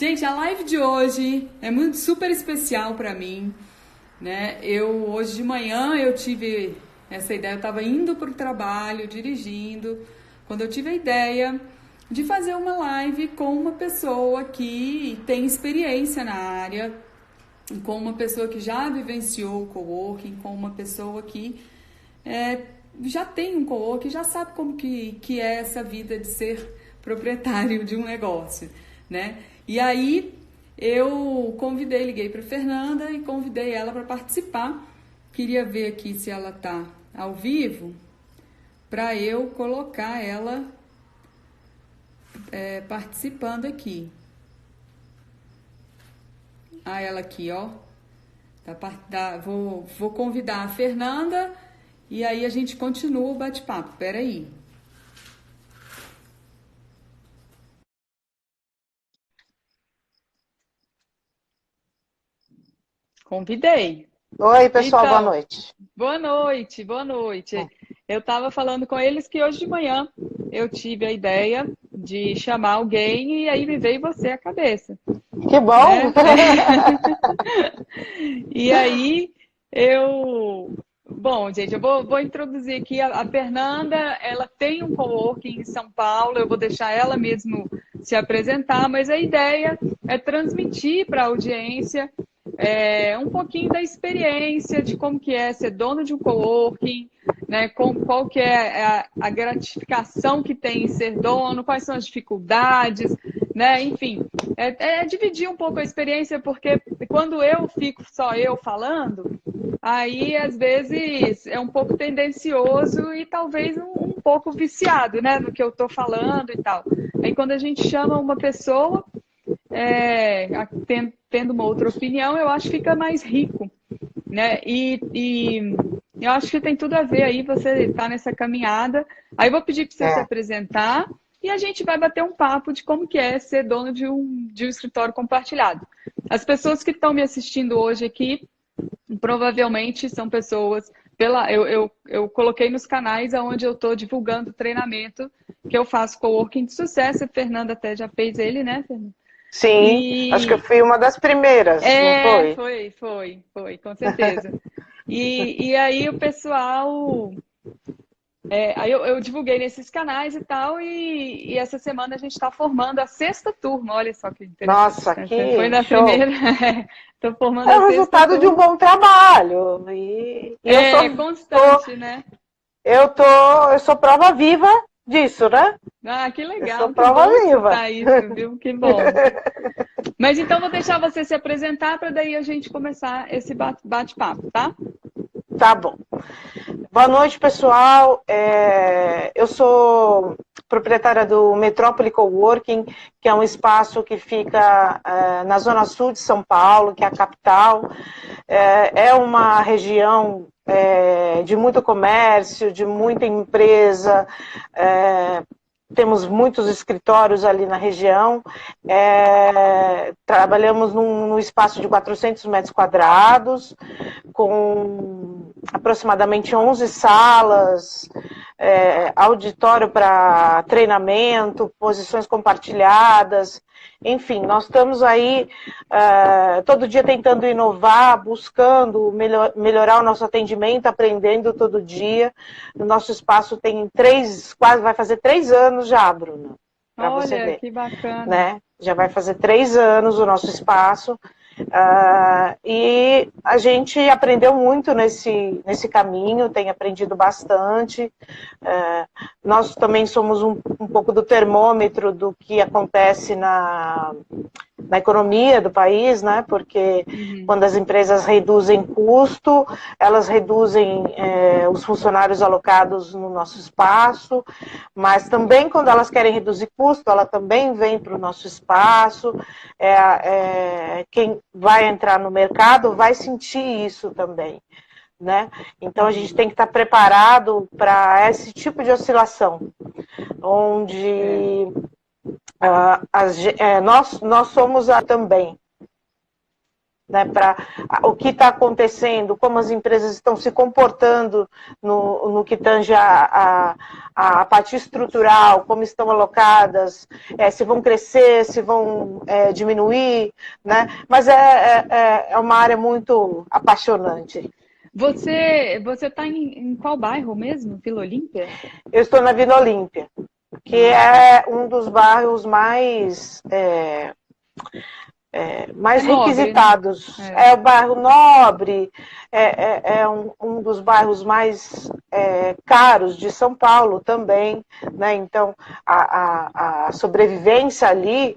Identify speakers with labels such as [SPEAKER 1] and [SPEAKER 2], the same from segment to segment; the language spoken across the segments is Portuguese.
[SPEAKER 1] Gente, a live de hoje é muito super especial para mim, né? Hoje de manhã eu tive essa ideia, eu estava indo para o trabalho, dirigindo, quando eu tive a ideia de fazer uma live com uma pessoa que tem experiência na área, com uma pessoa que já vivenciou o coworking, com uma pessoa que já tem um coworking, já sabe como que é essa vida de ser proprietário de um negócio, né? E aí eu liguei para Fernanda e convidei ela para participar. Queria ver aqui se ela tá ao vivo para eu colocar ela participando aqui. Ela aqui, ó. Vou convidar a Fernanda e aí a gente continua o bate-papo. Peraí. Convidei.
[SPEAKER 2] Oi, pessoal, boa
[SPEAKER 1] Então,
[SPEAKER 2] noite.
[SPEAKER 1] boa noite, boa noite. Eu estava falando com eles que hoje de manhã eu tive a ideia de chamar alguém e aí me veio você à cabeça,
[SPEAKER 2] Que bom!
[SPEAKER 1] né? E aí bom, gente, eu vou introduzir aqui a Fernanda. Ela tem um coworking em São Paulo, eu vou deixar ela mesmo se apresentar, mas a ideia é transmitir para a audiência um pouquinho da experiência de como que é ser dono de um coworking, né? Qual que é a gratificação que tem em ser dono, quais são as dificuldades, né? Enfim, dividir um pouco a experiência, porque quando eu fico só eu falando, aí às vezes é um pouco tendencioso e talvez um pouco viciado, né? No que eu estou falando e tal. Aí quando a gente chama uma pessoa tendo uma outra opinião, eu acho que fica mais rico, né? E eu acho que tem tudo a ver aí, você está nessa caminhada. Aí eu vou pedir para você se
[SPEAKER 2] É,
[SPEAKER 1] apresentar e a gente vai bater um papo de como que é ser dono de um escritório compartilhado. As pessoas que estão me assistindo hoje aqui, provavelmente são pessoas... Eu coloquei nos canais onde eu estou divulgando treinamento que eu faço coworking de sucesso. A Fernanda até já fez ele, né, Fernanda?
[SPEAKER 2] sim, acho que eu
[SPEAKER 1] E
[SPEAKER 2] fui uma das primeiras, não foi?
[SPEAKER 1] foi, com certeza. E aí o pessoal. Aí eu divulguei nesses canais e tal, e essa semana a gente está formando a sexta turma. Olha só que interessante,
[SPEAKER 2] Nossa,
[SPEAKER 1] né? Você foi
[SPEAKER 2] que
[SPEAKER 1] na
[SPEAKER 2] show!
[SPEAKER 1] primeira, estou formando
[SPEAKER 2] É
[SPEAKER 1] a
[SPEAKER 2] o
[SPEAKER 1] sexta
[SPEAKER 2] resultado de um
[SPEAKER 1] turma.
[SPEAKER 2] bom trabalho. E eu
[SPEAKER 1] É
[SPEAKER 2] tô,
[SPEAKER 1] constante, né?
[SPEAKER 2] eu sou prova viva disso, né?
[SPEAKER 1] Ah, que
[SPEAKER 2] Eu sou
[SPEAKER 1] legal, que
[SPEAKER 2] prova
[SPEAKER 1] bom
[SPEAKER 2] viva.
[SPEAKER 1] escutar isso, viu? Que bom. Mas então vou deixar você se apresentar para daí a gente começar esse bate-papo, tá?
[SPEAKER 2] Tá bom. Boa noite, pessoal. Eu sou proprietária do Metrópole Coworking, que é um espaço que fica na zona sul de São Paulo, que é a capital. É uma região de muito comércio, de muita empresa. Temos muitos escritórios ali na região. Trabalhamos num espaço de 400 metros quadrados, com aproximadamente 11 salas, auditório para treinamento, posições compartilhadas. Enfim, nós estamos aí todo dia tentando inovar, buscando melhorar o nosso atendimento, aprendendo todo dia. O nosso espaço tem quase vai fazer 3 anos já, Bruna, para você
[SPEAKER 1] Olha,
[SPEAKER 2] ver,
[SPEAKER 1] que bacana.
[SPEAKER 2] né? Já vai fazer 3 anos o nosso espaço. E a gente aprendeu muito nesse caminho, tem aprendido bastante. Nós também somos um pouco do termômetro do que acontece na economia do país, né? Porque
[SPEAKER 1] Uhum.
[SPEAKER 2] quando as empresas reduzem custo, elas reduzem os funcionários alocados no nosso espaço, mas também quando elas querem reduzir custo, ela também vem para o nosso espaço. Quem vai entrar no mercado vai sentir isso também, né? Então a gente tem que estar preparado para esse tipo de oscilação, onde nós somos também. né, para o que está acontecendo, como as empresas estão se comportando no que tange a parte estrutural, como estão alocadas, se vão crescer, se vão diminuir, né? Mas é uma área muito apaixonante.
[SPEAKER 1] Você está em qual bairro mesmo? Vila Olímpia?
[SPEAKER 2] Eu estou na Vila Olímpia, que é um dos bairros mais mais
[SPEAKER 1] nobre,
[SPEAKER 2] requisitados.
[SPEAKER 1] né?
[SPEAKER 2] É o bairro nobre, é um dos bairros mais caros de São Paulo também, né? Então, a sobrevivência ali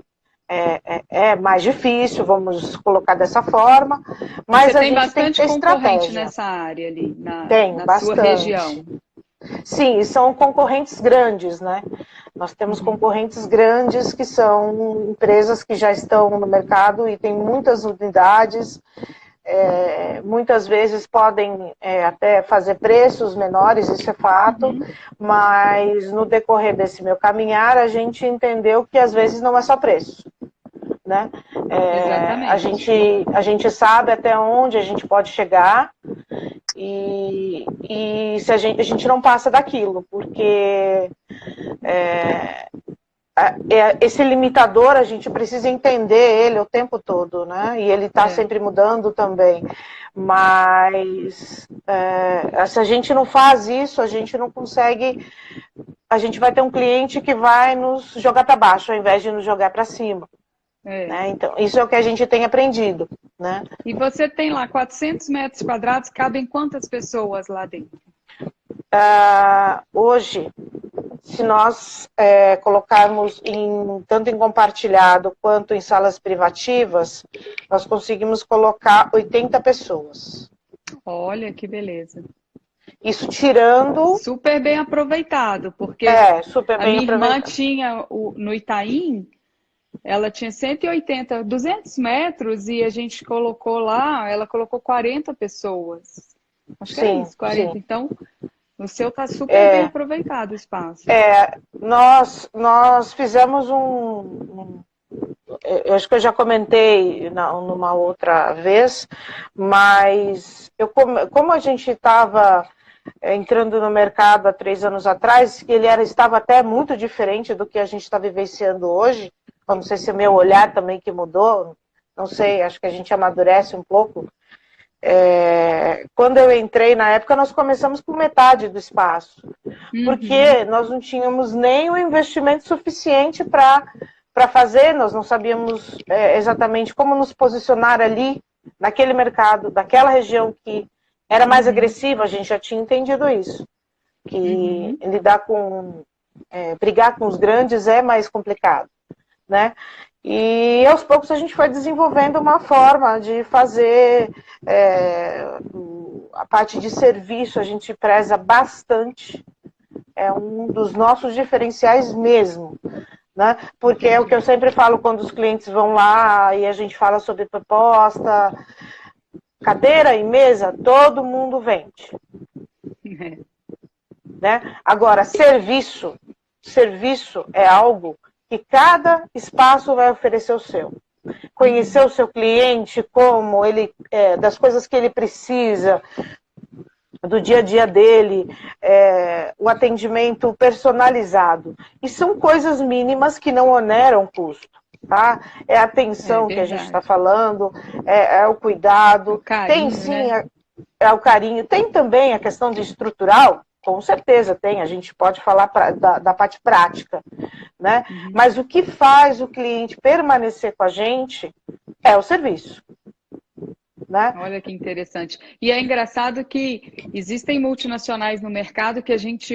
[SPEAKER 2] é mais difícil, vamos colocar dessa forma, mas
[SPEAKER 1] você
[SPEAKER 2] a
[SPEAKER 1] tem
[SPEAKER 2] gente tem que ter
[SPEAKER 1] bastante concorrente
[SPEAKER 2] estratégia.
[SPEAKER 1] nessa área ali,
[SPEAKER 2] na
[SPEAKER 1] sua região.
[SPEAKER 2] Sim, e são concorrentes grandes, né? Nós temos concorrentes grandes que são empresas que já estão no mercado e têm muitas unidades, muitas vezes podem até fazer preços menores, isso é fato, mas no decorrer desse meu caminhar a gente entendeu que às vezes não é só preço. Né? A gente sabe até onde a gente pode chegar e se a gente não passa daquilo, porque esse limitador a gente precisa entender ele o tempo todo, né? E ele está sempre mudando também. Mas se a gente não faz isso, a gente não consegue. A gente vai ter um cliente que vai nos jogar para baixo, ao invés de nos jogar para cima. Né? Então, isso é o que a gente tem aprendido. Né?
[SPEAKER 1] E você tem lá 400 metros quadrados, cabem quantas pessoas lá dentro?
[SPEAKER 2] Hoje, se nós colocarmos tanto em compartilhado quanto em salas privativas, nós conseguimos colocar 80 pessoas.
[SPEAKER 1] Olha que beleza.
[SPEAKER 2] Isso tirando...
[SPEAKER 1] Super bem aproveitado, porque
[SPEAKER 2] super bem
[SPEAKER 1] a minha irmã
[SPEAKER 2] aproveitado.
[SPEAKER 1] tinha, no Itaim, ela tinha 180, 200 metros e a gente colocou lá, ela colocou 40 pessoas. Acho que é isso, 40. Sim. Então, o seu está super bem aproveitado o espaço.
[SPEAKER 2] Nós fizemos eu acho que eu já comentei numa outra vez, mas como a gente estava entrando no mercado há 3 anos atrás, ele estava até muito diferente do que a gente está vivenciando hoje. Não sei se é meu olhar também que mudou, não sei, acho que a gente amadurece um pouco. Quando eu entrei na época, nós começamos com metade do espaço, porque nós não tínhamos nem o investimento suficiente para fazer, nós não sabíamos exatamente como nos posicionar ali, naquele mercado, daquela região que era mais agressiva, a gente já tinha entendido isso, que brigar com os grandes é mais complicado. Né? E aos poucos a gente foi desenvolvendo uma forma de fazer a parte de serviço, a gente preza bastante, é um dos nossos diferenciais mesmo, né? Porque é o que eu sempre falo quando os clientes vão lá e a gente fala sobre proposta, cadeira e mesa, todo mundo vende. Né? Agora, serviço é algo que cada espaço vai oferecer o seu. Conhecer o seu cliente, como ele, das coisas que ele precisa, do dia a dia dele, o atendimento personalizado. E são coisas mínimas que não oneram custo. Tá? É a atenção que a gente está falando, é o cuidado.
[SPEAKER 1] Carinho,
[SPEAKER 2] tem sim,
[SPEAKER 1] né?
[SPEAKER 2] O carinho. Tem também a questão de estrutural. Com certeza tem, a gente pode falar da parte prática, né? Mas o que faz o cliente permanecer com a gente é o serviço. Né?
[SPEAKER 1] Olha que interessante. E é engraçado que existem multinacionais no mercado que a gente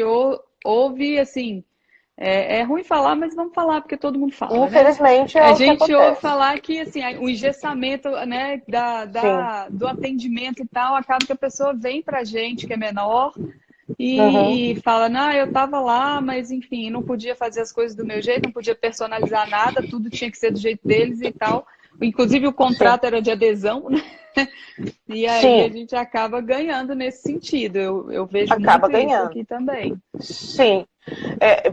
[SPEAKER 1] ouve, assim, é ruim falar, mas vamos falar porque todo mundo fala.
[SPEAKER 2] Infelizmente,
[SPEAKER 1] né?
[SPEAKER 2] A
[SPEAKER 1] gente ouve falar que assim, o engessamento, né, do atendimento e tal, acaba que a pessoa vem pra gente que é menor e fala, não, eu tava lá, mas enfim, não podia fazer as coisas do meu jeito, não podia personalizar nada, tudo tinha que ser do jeito deles e tal. Inclusive o contrato era de adesão, né? E aí a gente acaba ganhando nesse sentido. Eu vejo muito isso aqui também.
[SPEAKER 2] Sim.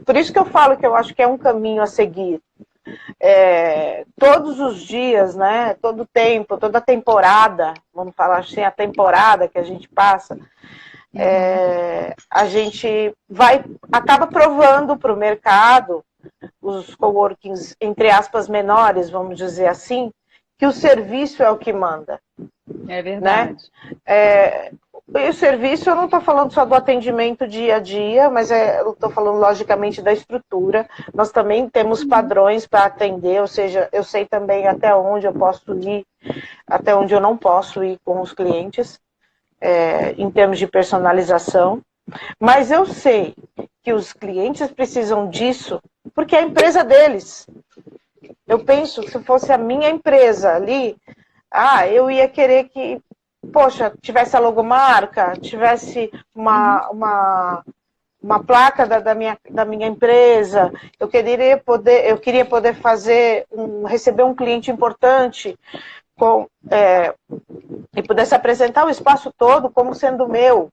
[SPEAKER 2] Por isso que eu falo que eu acho que é um caminho a seguir. todos os dias, né? Todo o tempo, toda a temporada, vamos falar assim, a temporada que a gente passa, a gente acaba provando para o mercado, os coworkings, entre aspas, menores, vamos dizer assim, que o serviço é o que manda.
[SPEAKER 1] É verdade.
[SPEAKER 2] Né? E o serviço, eu não estou falando só do atendimento dia a dia, mas eu estou falando, logicamente, da estrutura. Nós também temos padrões para atender, ou seja, eu sei também até onde eu posso ir, até onde eu não posso ir com os clientes, em termos de personalização. Mas eu sei que os clientes precisam disso porque é a empresa deles. Eu penso, se fosse a minha empresa ali, eu ia querer que, poxa, tivesse a logomarca, tivesse uma placa da minha empresa, eu queria poder receber um cliente importante e pudesse apresentar o espaço todo como sendo meu.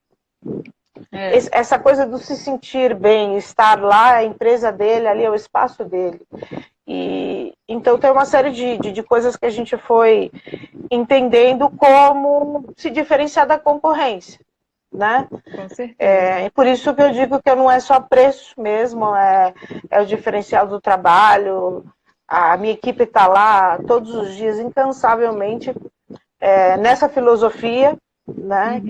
[SPEAKER 2] Essa coisa do se sentir bem, estar lá, a empresa dele, ali é o espaço dele. Então tem uma série de coisas que a gente foi entendendo como se diferenciar da concorrência, né?
[SPEAKER 1] Com certeza.
[SPEAKER 2] É por isso que eu digo que não é só preço mesmo, é o diferencial do trabalho. A minha equipe está lá todos os dias, incansavelmente, nessa filosofia, né?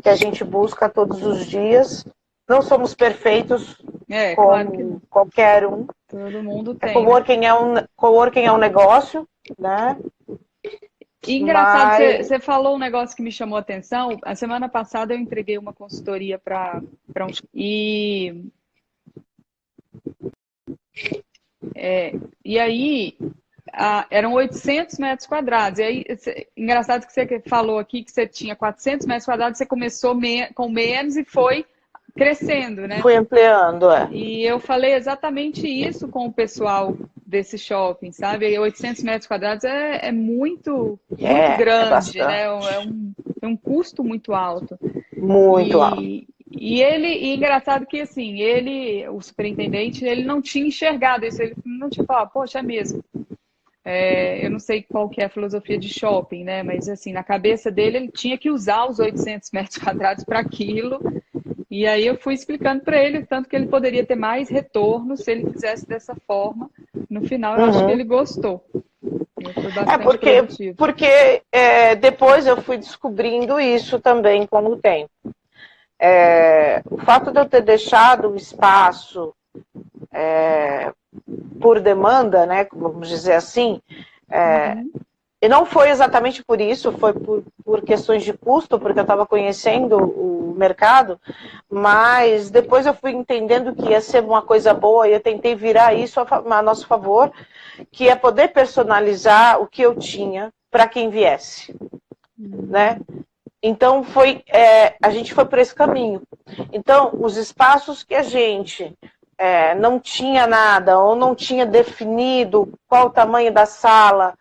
[SPEAKER 2] Que a gente busca todos os dias. Não somos perfeitos como
[SPEAKER 1] claro
[SPEAKER 2] qualquer um.
[SPEAKER 1] Todo mundo tem.
[SPEAKER 2] Coworking é um negócio, né?
[SPEAKER 1] E engraçado, você falou um negócio que me chamou a atenção. A semana passada eu entreguei uma consultoria para e aí eram 800 metros quadrados. E aí, engraçado que você falou aqui que você tinha 400 metros quadrados, você começou com menos e foi crescendo, né?
[SPEAKER 2] Fui ampliando,
[SPEAKER 1] E eu falei exatamente isso com o pessoal desse shopping, sabe? E 800 metros quadrados é muito grande, né? É um custo muito alto.
[SPEAKER 2] Muito alto.
[SPEAKER 1] E engraçado que, assim, o superintendente, ele não tinha enxergado isso. Ele não tinha falado, poxa, é mesmo. Eu não sei qual que é a filosofia de shopping, né? Mas, assim, na cabeça dele, ele tinha que usar os 800 metros quadrados para aquilo. E aí eu fui explicando para ele, tanto que ele poderia ter mais retorno se ele fizesse dessa forma. No final, eu acho que ele gostou. Foi bastante produtivo.
[SPEAKER 2] Porque depois eu fui descobrindo isso também com o tempo. O fato de eu ter deixado o espaço por demanda, né, vamos dizer assim, e não foi exatamente por isso, foi por questões de custo, porque eu estava conhecendo o mercado, mas depois eu fui entendendo que ia ser uma coisa boa e eu tentei virar isso a nosso favor, que é poder personalizar o que eu tinha para quem viesse, né? Então a gente foi por esse caminho. Então os espaços que a gente não tinha nada ou não tinha definido qual o tamanho da sala,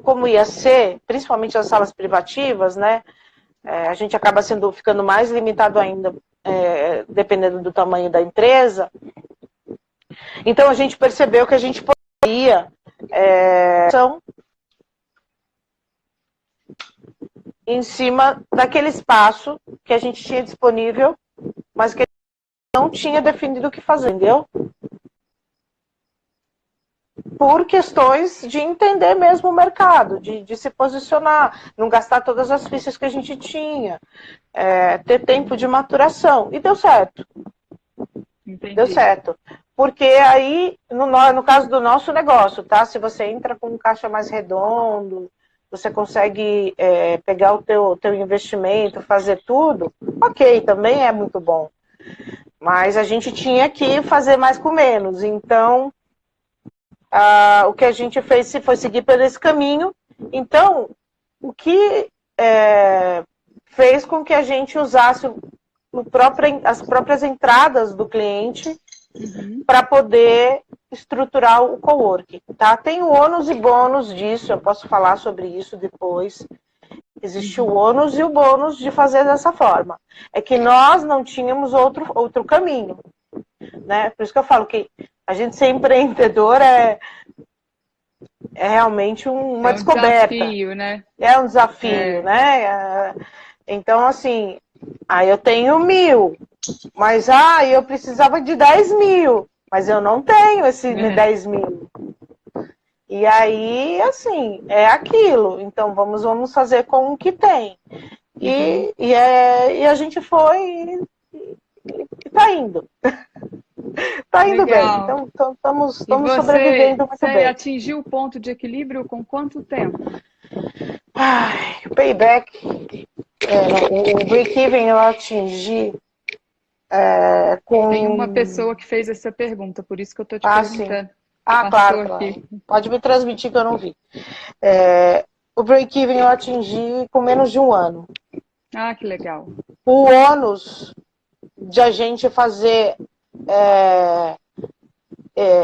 [SPEAKER 2] como ia ser, principalmente as salas privativas, né? A gente acaba ficando mais limitado ainda, dependendo do tamanho da empresa. Então a gente percebeu que a gente poderia em cima daquele espaço que a gente tinha disponível, mas que não tinha definido o que fazer, entendeu? Por questões de entender mesmo o mercado, de se posicionar, não gastar todas as fichas que a gente tinha, ter tempo de maturação. E deu certo.
[SPEAKER 1] Entendi.
[SPEAKER 2] Deu certo. Porque aí, no caso do nosso negócio, tá? Se você entra com um caixa mais redondo, você consegue pegar o teu investimento, fazer tudo, ok, também é muito bom. Mas a gente tinha que fazer mais com menos. Então, o que a gente fez foi seguir por esse caminho. Então, o que fez com que a gente usasse as próprias entradas do cliente para poder estruturar o coworking, tá? Tem o ônus e bônus disso, eu posso falar sobre isso depois. Existe o ônus e o bônus de fazer dessa forma. É que nós não tínhamos outro caminho, né? Por isso que eu falo que a gente ser empreendedor é realmente uma
[SPEAKER 1] É um
[SPEAKER 2] descoberta.
[SPEAKER 1] desafio, né?
[SPEAKER 2] É um desafio, né? Então, assim, aí eu tenho 1.000, mas eu precisava de 10.000, mas eu não tenho esse 10.000. E aí, assim, é aquilo. Então, vamos fazer com o que tem. E a gente foi e tá indo. Tá indo bem.
[SPEAKER 1] Legal.
[SPEAKER 2] Então, estamos
[SPEAKER 1] E
[SPEAKER 2] sobrevivendo muito
[SPEAKER 1] você
[SPEAKER 2] bem.
[SPEAKER 1] atingiu o ponto de equilíbrio com quanto tempo?
[SPEAKER 2] O payback, o break-even eu atingi com...
[SPEAKER 1] Tem uma pessoa que fez essa pergunta, por isso que eu estou te
[SPEAKER 2] Sim.
[SPEAKER 1] perguntando.
[SPEAKER 2] Claro,
[SPEAKER 1] Passou
[SPEAKER 2] claro.
[SPEAKER 1] aqui.
[SPEAKER 2] Pode me transmitir que eu não vi. O break-even eu atingi com menos de 1 ano.
[SPEAKER 1] Ah, que legal.
[SPEAKER 2] O ônus de a gente fazer,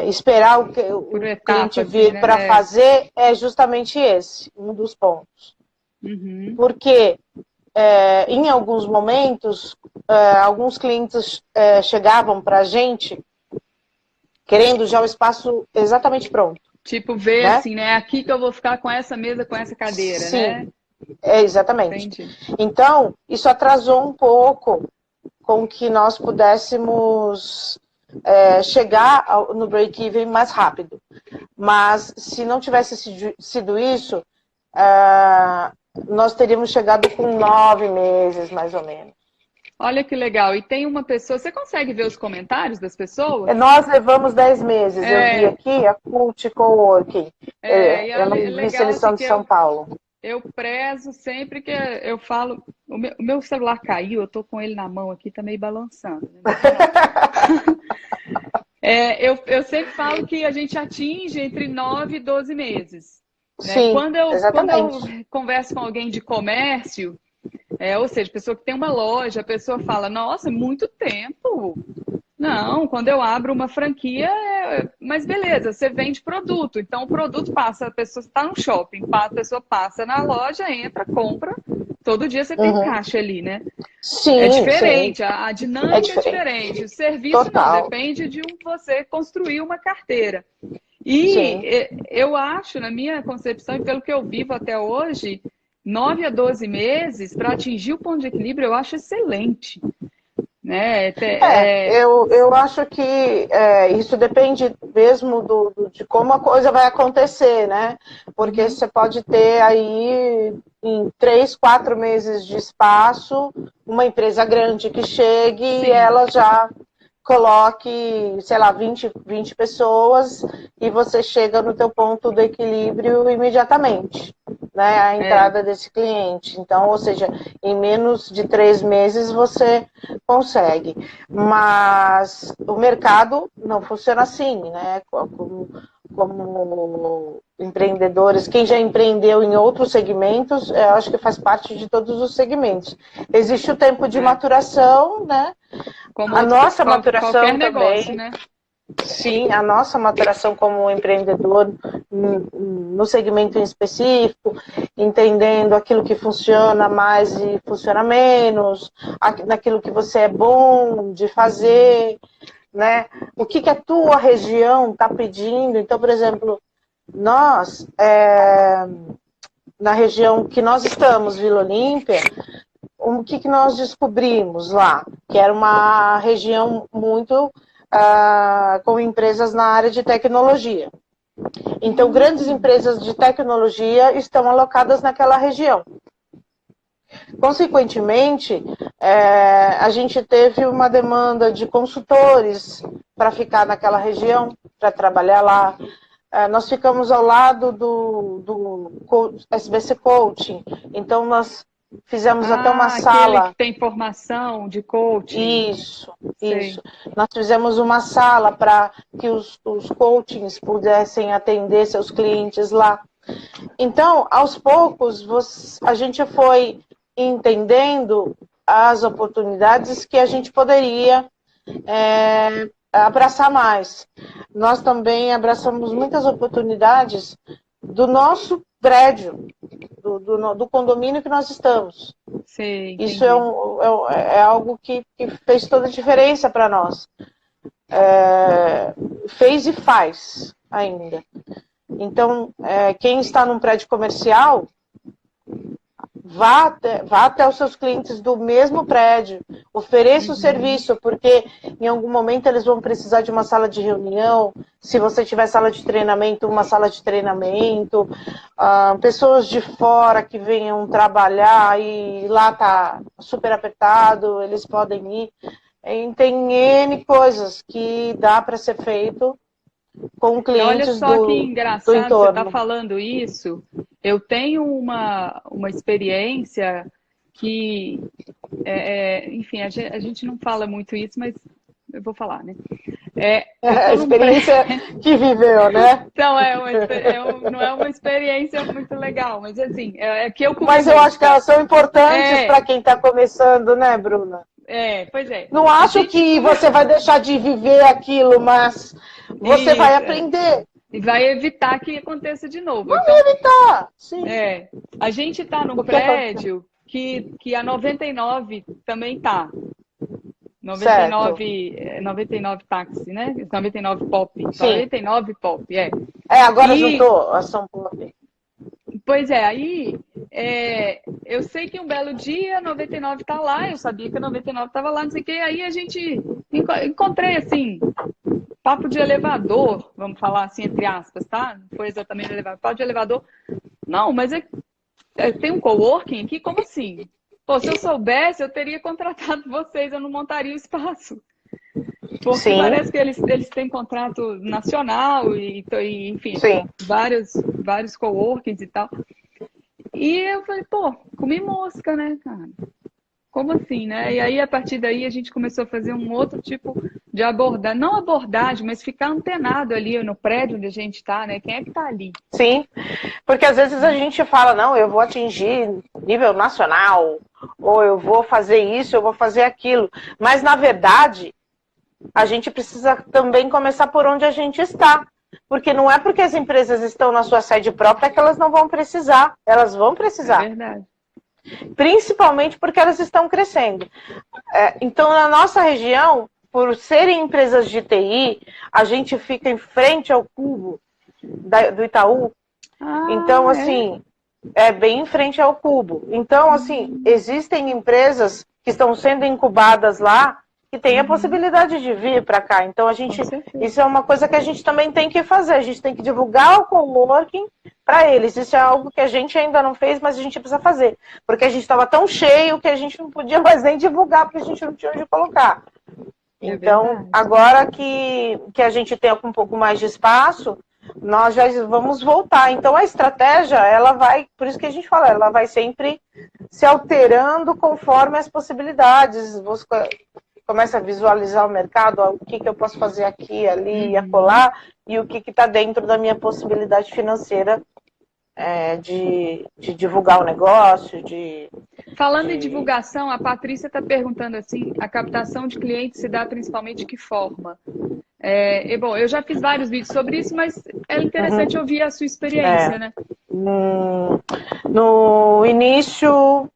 [SPEAKER 2] esperar o
[SPEAKER 1] Por
[SPEAKER 2] cliente
[SPEAKER 1] etapa, assim,
[SPEAKER 2] vir para
[SPEAKER 1] né?
[SPEAKER 2] fazer é justamente esse, um dos pontos. Porque em alguns momentos, alguns clientes chegavam para a gente querendo já o espaço exatamente pronto.
[SPEAKER 1] Tipo, ver
[SPEAKER 2] né?
[SPEAKER 1] assim, né? Aqui que eu vou ficar com essa mesa, com essa cadeira, né?
[SPEAKER 2] Sim, exatamente.
[SPEAKER 1] Entendi.
[SPEAKER 2] Então, isso atrasou um pouco com que nós pudéssemos chegar no break-even mais rápido. Mas, se não tivesse sido isso, nós teríamos chegado com 9 meses, mais ou menos.
[SPEAKER 1] Olha que legal. E tem uma pessoa... Você consegue ver os comentários das pessoas?
[SPEAKER 2] Nós levamos 10 meses. Eu vi aqui a Cult Coworking. Eu não vi se eles são de São Paulo.
[SPEAKER 1] Eu prezo sempre que eu falo... O meu celular caiu, eu tô com ele na mão aqui, tá meio balançando. Né? Eu sempre falo que a gente atinge entre 9 e 12 meses. Né?
[SPEAKER 2] Sim,
[SPEAKER 1] Quando eu
[SPEAKER 2] exatamente.
[SPEAKER 1] converso com alguém de comércio, ou seja, pessoa que tem uma loja, a pessoa fala, nossa, muito tempo. Não, quando eu abro uma franquia, mas beleza, você vende produto. Então o produto passa, a pessoa está no shopping, a pessoa passa na loja, entra, compra. Todo dia você tem caixa ali, né?
[SPEAKER 2] Sim,
[SPEAKER 1] é diferente,
[SPEAKER 2] sim.
[SPEAKER 1] A dinâmica é diferente. O serviço
[SPEAKER 2] Total.
[SPEAKER 1] não, depende de você construir uma carteira. E
[SPEAKER 2] Sim.
[SPEAKER 1] Eu acho, na minha concepção, e pelo que eu vivo até hoje, 9 a 12 meses para atingir o ponto de equilíbrio, eu acho excelente. Né?
[SPEAKER 2] Eu acho que isso depende mesmo de como a coisa vai acontecer, né? Porque você pode ter aí, em 3, 4 meses de espaço, uma empresa grande que chegue e ela já coloque, sei lá, 20 pessoas e você chega no teu ponto do equilíbrio imediatamente, né? A entrada desse cliente. Então, ou seja, em menos de 3 meses você consegue. Mas o mercado não funciona assim, né? Como empreendedores, quem já empreendeu em outros segmentos, eu acho que faz parte de todos os segmentos. Existe o tempo de maturação, né?
[SPEAKER 1] Como
[SPEAKER 2] a nossa maturação
[SPEAKER 1] qualquer
[SPEAKER 2] também,
[SPEAKER 1] negócio, né?
[SPEAKER 2] Sim, a nossa maturação como empreendedor no segmento em específico, entendendo aquilo que funciona mais e funciona menos, naquilo que você é bom de fazer, né? O que a tua região está pedindo. Então, por exemplo, nós, na região que nós estamos, Vila Olímpia, o que nós descobrimos lá? Que era uma região muito com empresas na área de tecnologia. Então, grandes empresas de tecnologia estão alocadas naquela região. Consequentemente, a gente teve uma demanda de consultores para ficar naquela região, para trabalhar lá. Nós ficamos ao lado do SBC Coaching, então nós fizemos até uma sala.
[SPEAKER 1] Aquele que tem formação de coaching.
[SPEAKER 2] Isso. Nós fizemos uma sala para que os coachings pudessem atender seus clientes lá. Então, aos poucos, a gente foi entendendo as oportunidades que a gente poderia abraçar mais. Nós também abraçamos muitas oportunidades do nosso prédio, do condomínio que nós estamos.
[SPEAKER 1] Sim,
[SPEAKER 2] isso é algo que fez toda a diferença para nós. Fez e faz ainda. Então, quem está num prédio comercial, vá até os seus clientes do mesmo prédio, ofereça o serviço, porque em algum momento eles vão precisar de uma sala de reunião, se você tiver sala de treinamento, uma sala de treinamento, pessoas de fora que venham trabalhar e lá está super apertado, eles podem ir. Tem N coisas que dá para ser feito com clientes
[SPEAKER 1] olha só que
[SPEAKER 2] do
[SPEAKER 1] engraçado você
[SPEAKER 2] entorno.
[SPEAKER 1] está falando isso. Eu tenho uma experiência que, enfim, a gente não fala muito isso, mas eu vou falar, né?
[SPEAKER 2] A experiência que viveu, né?
[SPEAKER 1] Então, não é uma experiência muito legal, mas assim, que eu
[SPEAKER 2] Mas eu acho que elas são importantes para quem está começando, né, Bruna?
[SPEAKER 1] Pois é.
[SPEAKER 2] Não acho que você vai deixar de viver aquilo, mas você vai aprender.
[SPEAKER 1] E vai evitar que aconteça de novo.
[SPEAKER 2] Vai evitar, sim.
[SPEAKER 1] A gente está num prédio que a 99 também está. 99 táxi, né? 99 pop.
[SPEAKER 2] Sim.
[SPEAKER 1] 99 pop,
[SPEAKER 2] agora juntou a São Paulo.
[SPEAKER 1] Pois aí, eu sei que um belo dia a 99 tá lá, eu sabia que a 99 estava lá, não sei o que, aí a gente encontrei assim, papo de elevador, vamos falar assim, entre aspas, tá? Não foi exatamente elevador, papo de elevador. Não, mas tem um coworking aqui? Como assim? Pô, se eu soubesse, eu teria contratado vocês, eu não montaria o espaço. Porque
[SPEAKER 2] Sim.
[SPEAKER 1] Parece que eles têm contrato nacional e enfim,
[SPEAKER 2] Sim.
[SPEAKER 1] vários coworkings e tal. E eu falei, pô, comi mosca, né, cara? Como assim, né? E aí, a partir daí, a gente começou a fazer um outro tipo de abordagem. Não abordagem, mas ficar antenado ali no prédio onde a gente está, né? Quem é que está ali?
[SPEAKER 2] Sim, porque às vezes a gente fala, não, eu vou atingir nível nacional, ou eu vou fazer isso, eu vou fazer aquilo. Mas, na verdade, a gente precisa também começar por onde a gente está. Porque não é porque as empresas estão na sua sede própria que elas não vão precisar. Elas vão precisar.
[SPEAKER 1] É verdade.
[SPEAKER 2] Principalmente porque elas estão crescendo. Então, na nossa região, por serem empresas de TI, a gente fica em frente ao cubo do Itaú. Então, assim, bem em frente ao cubo. Então, assim, existem empresas que estão sendo incubadas lá que têm a possibilidade de vir para cá. Então, isso é uma coisa que a gente também tem que fazer. A gente tem que divulgar o coworking para eles. Isso é algo que a gente ainda não fez, mas a gente precisa fazer. Porque a gente estava tão cheio que a gente não podia mais nem divulgar, porque a gente não tinha onde colocar. Então, agora que a gente tem um pouco mais de espaço, nós já vamos voltar. Então, a estratégia, ela vai, por isso que a gente fala, ela vai sempre se alterando conforme as possibilidades. Você começa a visualizar o mercado, o que eu posso fazer aqui, ali e acolá, e o que está dentro da minha possibilidade financeira de divulgar o negócio.
[SPEAKER 1] Falando em divulgação, a Patrícia está perguntando assim, a captação de clientes se dá principalmente de que forma? Bom, eu já fiz vários vídeos sobre isso, mas é interessante ouvir a sua experiência, né?
[SPEAKER 2] No início,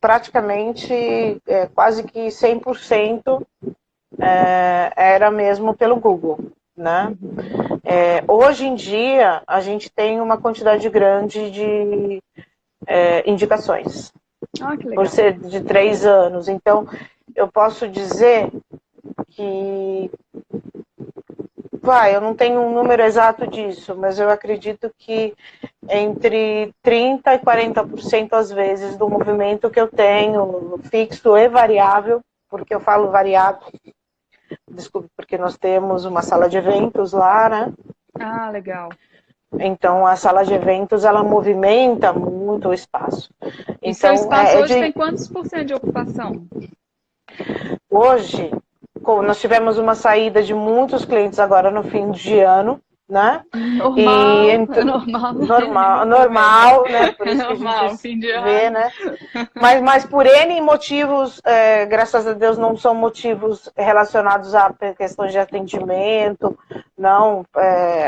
[SPEAKER 2] praticamente, quase que 100% era mesmo pelo Google, né? Hoje em dia, a gente tem uma quantidade grande de indicações.
[SPEAKER 1] Que legal.
[SPEAKER 2] Por ser de 3 anos. Então, eu posso dizer que... eu não tenho um número exato disso, mas eu acredito que entre 30% e 40% às vezes do movimento que eu tenho, fixo e variável, porque eu falo variável, desculpe, porque nós temos uma sala de eventos lá, né?
[SPEAKER 1] Legal.
[SPEAKER 2] Então, a sala de eventos, ela movimenta muito o espaço.
[SPEAKER 1] E seu espaço hoje tem quantos % de ocupação?
[SPEAKER 2] Hoje, nós tivemos uma saída de muitos clientes agora no fim de ano, né? Normal, né? Por isso que a gente vê, né? Mas por N motivos, graças a Deus, não são motivos relacionados a questões de atendimento, não.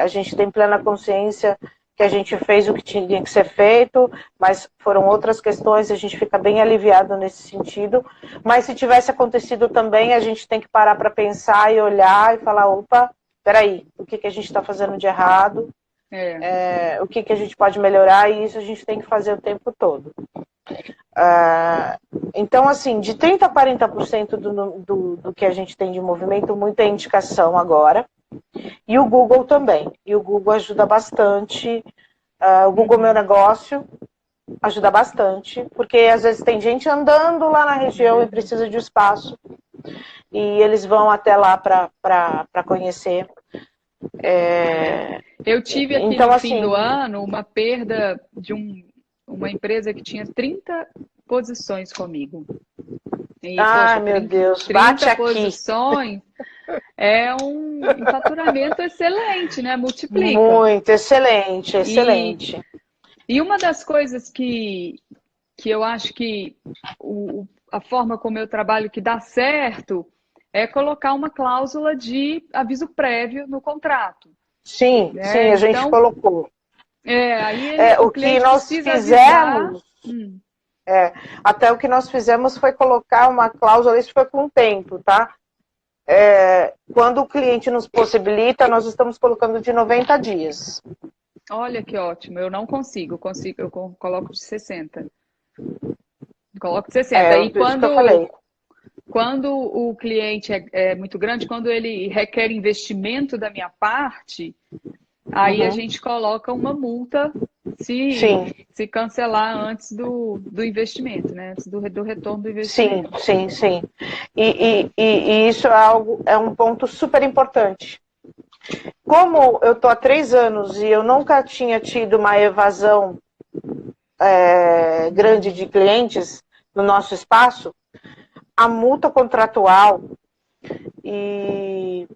[SPEAKER 2] A gente tem plena consciência que a gente fez o que tinha que ser feito, mas foram outras questões, a gente fica bem aliviado nesse sentido. Mas se tivesse acontecido também, a gente tem que parar para pensar e olhar e falar, opa, peraí, o que a gente está fazendo de errado? o que a gente pode melhorar, e isso a gente tem que fazer o tempo todo. Então, assim, de 30% a 40% do que a gente tem de movimento, muita indicação agora. E o Google também. E o Google ajuda bastante. O Google Meu Negócio ajuda bastante, porque às vezes tem gente andando lá na região e precisa de um espaço. E eles vão até lá para conhecer.
[SPEAKER 1] Eu tive aqui
[SPEAKER 2] então,
[SPEAKER 1] no
[SPEAKER 2] assim,
[SPEAKER 1] fim do ano uma perda de uma empresa que tinha 30 posições comigo. E, poxa,
[SPEAKER 2] meu Deus,
[SPEAKER 1] 30
[SPEAKER 2] bate aqui.
[SPEAKER 1] posições é um faturamento excelente, né? Multiplica.
[SPEAKER 2] Muito, excelente, excelente.
[SPEAKER 1] E uma das coisas que eu acho que a forma como eu trabalho que dá certo é colocar uma cláusula de aviso prévio no contrato.
[SPEAKER 2] Sim,
[SPEAKER 1] né?
[SPEAKER 2] sim, a gente colocou.
[SPEAKER 1] Aí
[SPEAKER 2] o que nós fizemos, até o que nós fizemos foi colocar uma cláusula, isso foi com o tempo, tá? Quando o cliente nos possibilita, nós estamos colocando de 90 dias.
[SPEAKER 1] Olha que ótimo, eu não consigo, eu coloco de 60. Coloco de 60. E quando o cliente é muito grande, quando ele requer investimento da minha parte, aí a gente coloca uma multa se cancelar antes do investimento, né? Antes do retorno do investimento.
[SPEAKER 2] Sim. E isso é um ponto super importante. Como eu estou há 3 anos e eu nunca tinha tido uma evasão grande de clientes no nosso espaço, a multa contratual e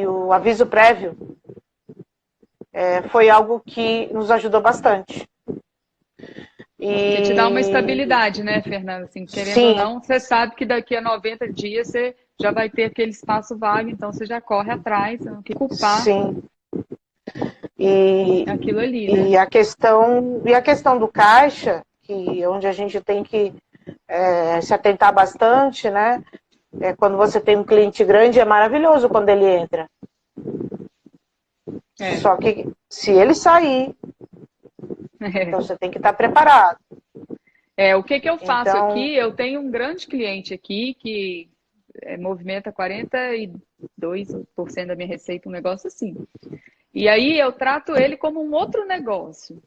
[SPEAKER 2] o aviso prévio foi algo que nos ajudou bastante.
[SPEAKER 1] Que te dá uma estabilidade, né, Fernanda? Assim, querendo ou não, você sabe que daqui a 90 dias você já vai ter aquele espaço vago, então você já corre atrás, não tem que culpar aquilo ali, né?
[SPEAKER 2] E a questão do caixa, onde a gente tem que se atentar bastante, né? Quando você tem um cliente grande, é maravilhoso quando ele entra. Só que se ele sair, então você tem que estar preparado.
[SPEAKER 1] O que eu faço aqui? Eu tenho um grande cliente aqui que movimenta 42% da minha receita, um negócio assim. E aí eu trato ele como um outro negócio.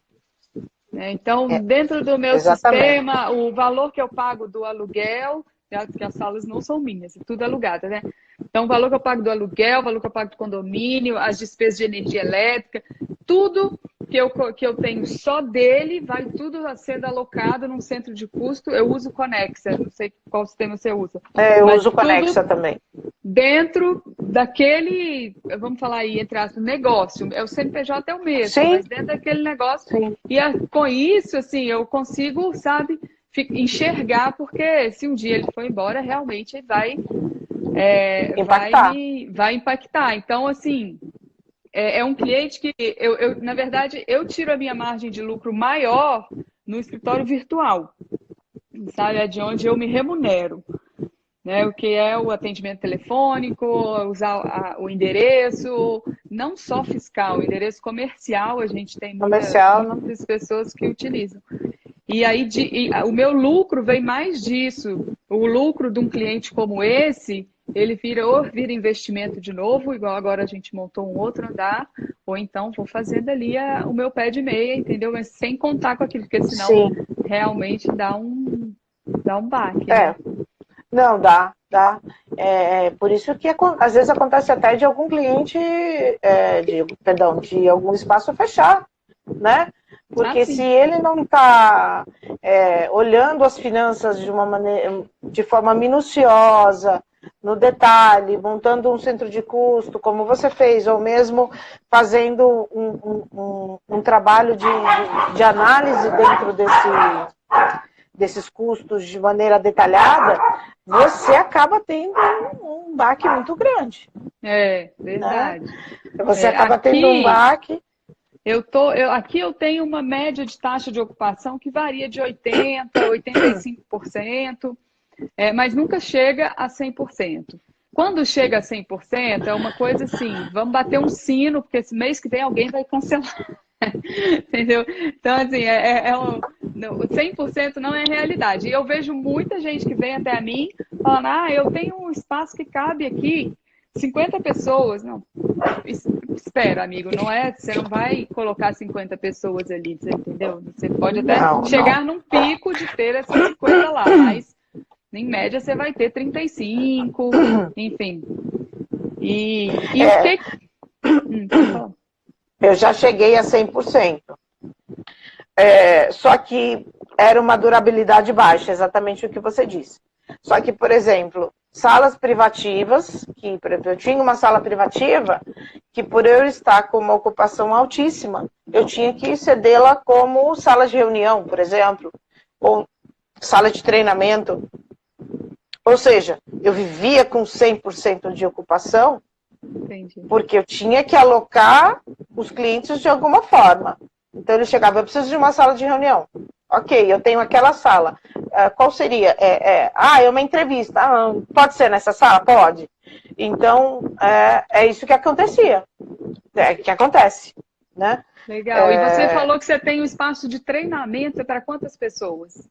[SPEAKER 1] Né? Então, dentro do meu sistema, o valor que eu pago do aluguel, porque as salas não são minhas, é tudo alugado, né? Então, o valor que eu pago do aluguel, o valor que eu pago do condomínio, as despesas de energia elétrica, tudo que eu tenho só dele, vai tudo sendo alocado num centro de custo. Eu uso Conexa, não sei qual sistema você usa.
[SPEAKER 2] Eu uso Conexa também.
[SPEAKER 1] Dentro daquele, vamos falar aí, entre aspas, negócio. O CNPJ é o mesmo, mas dentro daquele negócio. E com isso, assim, eu consigo, sabe, enxergar, porque se um dia ele for embora, realmente ele vai impactar. Então, assim, é um cliente que na verdade, eu tiro a minha margem de lucro maior no escritório virtual, sabe? É de onde eu me remunero, né? O que é o atendimento telefônico, usar o endereço, não só fiscal, o endereço comercial, a gente tem muitas pessoas que utilizam. E aí, o meu lucro vem mais disso. O lucro de um cliente como esse, ele vira investimento de novo, igual agora a gente montou um outro andar, ou então vou fazendo ali o meu pé de meia, entendeu? Mas sem contar com aquilo, porque senão realmente dá um baque. Né?
[SPEAKER 2] Não, dá. Por isso que às vezes acontece até de algum cliente, de algum espaço fechar, né? Porque se ele não está olhando as finanças de forma minuciosa, no detalhe, montando um centro de custo, como você fez, ou mesmo fazendo um trabalho de análise dentro desses custos de maneira detalhada, você acaba tendo um baque muito grande.
[SPEAKER 1] Verdade.
[SPEAKER 2] Né? Você acaba tendo um baque.
[SPEAKER 1] Aqui eu tenho uma média de taxa de ocupação que varia de 80% a 85%, mas nunca chega a 100%. Quando chega a 100%, é uma coisa assim, vamos bater um sino, porque esse mês que vem alguém vai cancelar. Entendeu? Então, assim, o 100% não é realidade. E eu vejo muita gente que vem até a mim falando, eu tenho um espaço que cabe aqui 50 pessoas. Não, espera, amigo, você não vai colocar 50 pessoas ali, você entendeu? Você pode até chegar num pico de ter essas 50 lá, mas em média você vai ter 35, enfim. E o que...
[SPEAKER 2] Eu já cheguei a 100%. Só que era uma durabilidade baixa, exatamente o que você disse. Só que, por exemplo, salas privativas, que eu tinha uma sala privativa, que por eu estar com uma ocupação altíssima, eu tinha que cedê-la como sala de reunião, por exemplo, ou sala de treinamento. Ou seja, eu vivia com 100% de ocupação. Entendi. Porque eu tinha que alocar os clientes de alguma forma. Então ele chegava, eu preciso de uma sala de reunião. Ok, eu tenho aquela sala. Qual seria? É uma entrevista. Pode ser nessa sala? Pode. Então, é isso que acontecia. Que acontece, né?
[SPEAKER 1] Legal. E você falou que você tem um espaço de treinamento para quantas pessoas?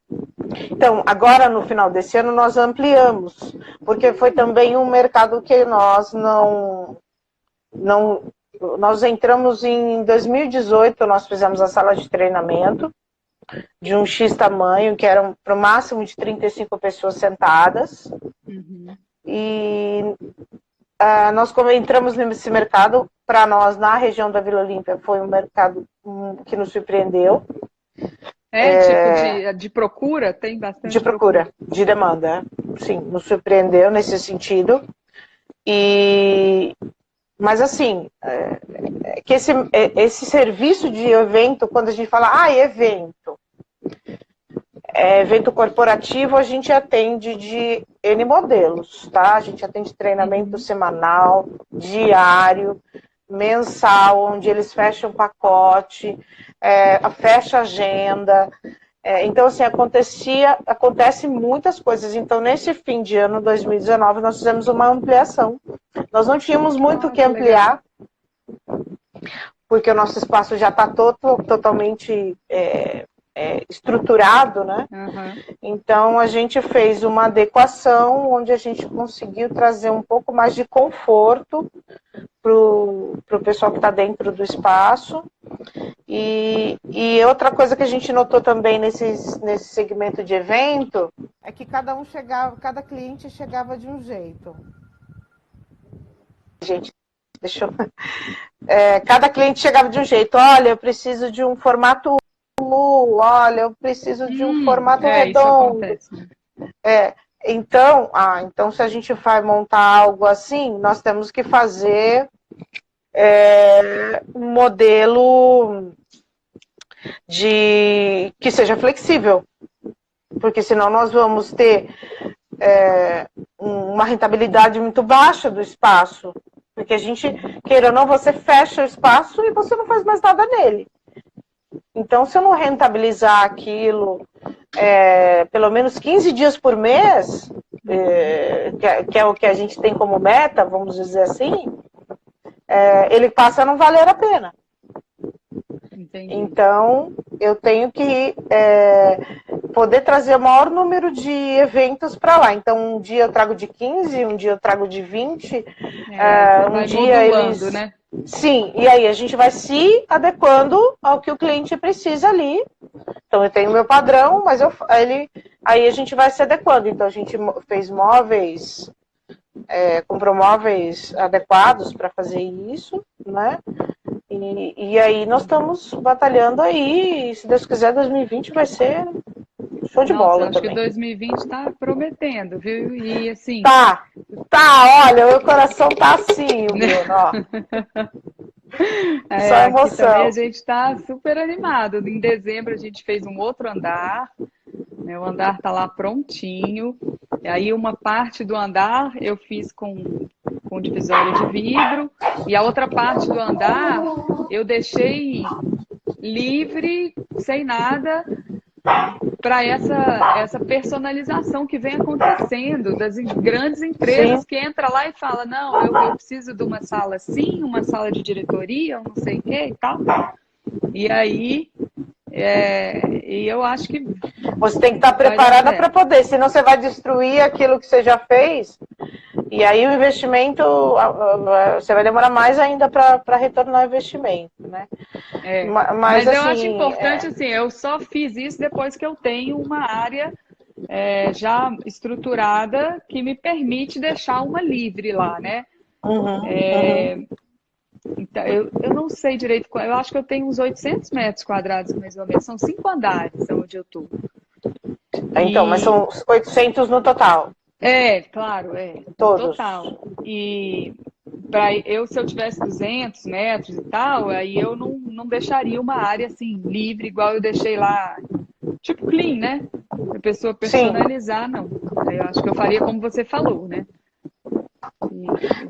[SPEAKER 2] Então, agora no final desse ano nós ampliamos, porque foi também um mercado que nós nós entramos em 2018, nós fizemos a sala de treinamento de um X tamanho, que era para o máximo de 35 pessoas sentadas. Uhum. E nós entramos nesse mercado, para nós, na região da Vila Olímpia, foi um mercado que nos surpreendeu.
[SPEAKER 1] Tipo de procura? Tem bastante
[SPEAKER 2] de procura, de demanda. Sim, nos surpreendeu nesse sentido. Mas assim, que esse serviço de evento, quando a gente fala, evento corporativo, a gente atende de N modelos, tá? A gente atende treinamento semanal, diário, mensal, onde eles fecham pacote, fecha agenda. Então, assim, acontece muitas coisas. Então, nesse fim de ano 2019, nós fizemos uma ampliação. Nós não tínhamos muito o que ampliar, porque o nosso espaço já está totalmente estruturado, né? Uhum. Então, a gente fez uma adequação, onde a gente conseguiu trazer um pouco mais de conforto para o pessoal que está dentro do espaço. E outra coisa que a gente notou também nesse segmento de evento é que cada cliente chegava de um jeito. Gente, deixa eu... cada cliente chegava de um jeito. Olha, eu preciso de um formato U, olha, eu preciso de um formato redondo. Isso acontece, né? Então, se a gente vai montar algo assim, nós temos que fazer um modelo que seja flexível, porque senão nós vamos ter uma rentabilidade muito baixa do espaço, porque a gente, queira ou não, você fecha o espaço e você não faz mais nada nele. Então, se eu não rentabilizar aquilo pelo menos 15 dias por mês, que é o que a gente tem como meta, vamos dizer assim, ele passa a não valer a pena. Entendi. Então, eu tenho que poder trazer o maior número de eventos para lá. Então, um dia eu trago de 15, um dia eu trago de 20. Um dia eles... né? Sim, e aí a gente vai se adequando ao que o cliente precisa ali. Então, eu tenho meu padrão, mas aí a gente vai se adequando. Então, a gente fez móveis... comprou móveis adequados para fazer isso, né? E aí nós estamos batalhando aí, e se Deus quiser, 2020 vai ser show de bola
[SPEAKER 1] acho também. Que 2020 está prometendo, viu? E assim...
[SPEAKER 2] Tá, olha, o meu coração tá assim, Bruno, ó. Só emoção.
[SPEAKER 1] Aqui também a gente está super animado. Em dezembro a gente fez um outro andar, né? O andar está lá prontinho. E aí uma parte do andar eu fiz com divisória de vidro, e a outra parte do andar eu deixei livre, sem nada, para essa personalização que vem acontecendo das grandes empresas. Sim. Que entra lá e fala, não, eu preciso de uma sala assim, uma sala de diretoria, eu não sei o que e tal. E aí, e eu acho que
[SPEAKER 2] você tem que estar
[SPEAKER 1] vai dar
[SPEAKER 2] preparada
[SPEAKER 1] certo.
[SPEAKER 2] para poder, senão você vai destruir aquilo que você já fez. E aí o investimento, você vai demorar mais ainda para retornar o investimento, né? Mas
[SPEAKER 1] Mas eu acho
[SPEAKER 2] assim,
[SPEAKER 1] importante, assim, eu só fiz isso depois que eu tenho uma área já estruturada que me permite deixar uma livre lá, né?
[SPEAKER 2] uhum.
[SPEAKER 1] Então, eu não sei direito, eu acho que eu tenho uns 800 metros quadrados, mais ou menos, são 5 andares onde eu estou.
[SPEAKER 2] Então, mas
[SPEAKER 1] E,
[SPEAKER 2] são 800 no total,
[SPEAKER 1] claro, no
[SPEAKER 2] todos.
[SPEAKER 1] total. E se eu tivesse 200 metros e tal, aí eu não deixaria uma área assim livre, igual eu deixei lá, tipo clean, né? Para a pessoa
[SPEAKER 2] Sim.
[SPEAKER 1] personalizar, não. Aí eu acho que eu faria como você falou, né?